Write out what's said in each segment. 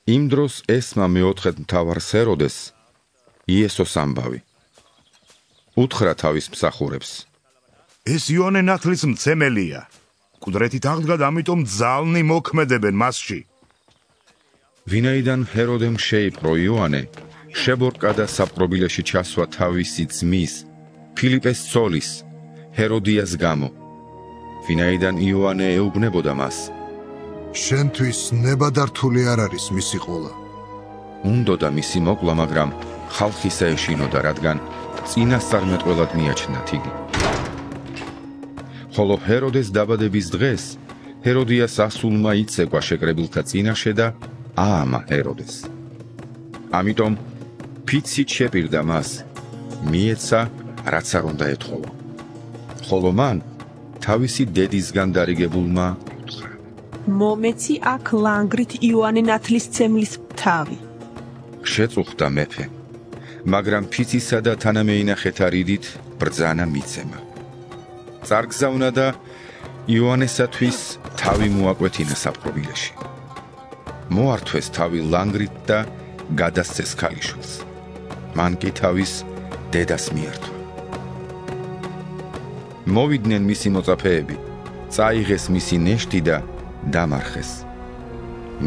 იმ დროს ესმა მეოთხედ მთავარს ჰეროდეს იესოს ამბავი. უთხრა თავის მსახურებს. ეს იოანე ნათლისმცემელია. კუდრეთით აღდგა და ამიტომ ძალნი მოქმედებენ მასში. ვინაიდან ჰეროდემ შეიპყრო იოანე, შებორყა და საპყრობილეში ჩასვა თავისი ძმის, ფილიპეს ცოლის, ჰეროდიას გამო. ვინაიდან იოანე ეუბნებოდა მას. შენთვის ნებადართული არ არის მისი ყოლა. უნდოდა მისი მოკლა, მაგრამ ხალხისა ეშინოდა, რადგან წინასწარმეტყველად მიაჩნდათ იგი. ხოლო ჰეროდეს დაბადების დღეს ჰეროდიას ასულმა იცეკვა შეკრებილთა წინაშე და აამა ჰეროდეს. ამიტომ ფიცით შეპირდა მას, მიეცა რაც არ უნდა ეთხოვა. ხოლო მან თავისი დედისგან დარიგებულმა უთხრა. მომეცი აქ ლანგრით იოანე ნათლისმცემლის თავი. შეწუხდა მეფე, მაგრამ ფიცისა და თანამეინახეთა რიდით ბრძანა მიცემა. წარგზავნა და იოანესათვის თავი მოაკვეთინა საპყრობილეში. მოართვეს თავი ლანგრით და გადასცეს ქალიშვილს. მან კი თავის დედას მიართვა. მოვიდნენ მისი მოწაფეები, წაიღეს მისი ნეშტი და დამარხეს.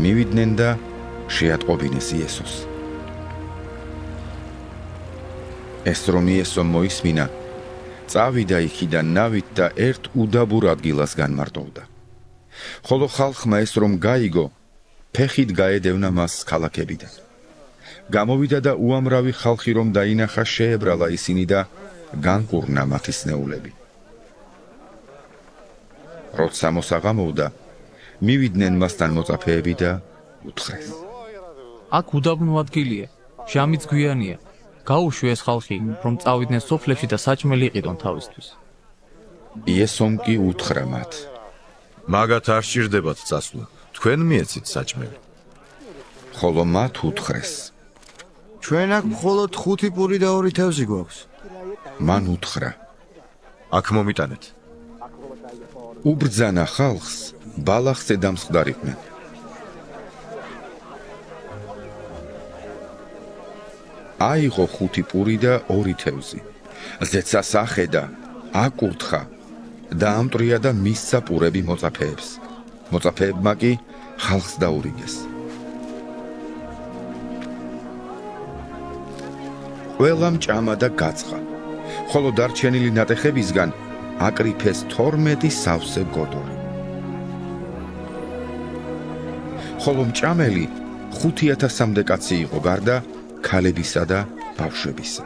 მივიდნენ და შეატყობინეს იესოს. ეს რომ იესო მოისმინა, წავიდა იქიდან ნავით და ერთ უდაბურ ადგილას განმარტოვდა. ხოლო ხალხმა ეს რომ გაიგო, ფეხით გაედევნა მას ქალაქებიდან. გამოვიდა და უამრავი ხალხი რომ დაინახა, შეებრალა ისინი და განკურნა მათი სნეულები. როცა მოსაღამოვდა, მივიდნენ მასთან მოწაფეები და უთხრეს. აქ უდაბნო ადგილია, ჟამიც გვიანია. გაუშვი ეს ხალხი, რომ წავიდნენ სოფლებში და საჭმელი იყიდონ თავისთვის. იესომ კი უთხრა მათ. მაგათ არ სჭირდებათ წასვლა, თქვენ მიეცით საჭმელი. ხოლო მათ უთხრეს. ჩვენ აქ მხოლოდ 5 პური და 2 თევზი გვაქვს. მან უთხრა. აქ მომიტანეთ. უბრძანა ხალხს ბალახზე დამსხდარიყვნენ. აიღო 5 პური და 2 თევზი. ზეცას ახედა, აკურთხა და ამტრია და მისცა პურები მოწაფეებს. მოწაფეებმა კი ხალხს დაურიგეს. ყველამ ჭამა და გაწყა, ხოლო დარჩენილი ნატეხებისგან აკრიფეს 12 სავსე გოდორი. ხოლო მჭამელი 5000-მდე კაცი იყო, გარდა ქალებისა და ბავშვებისა.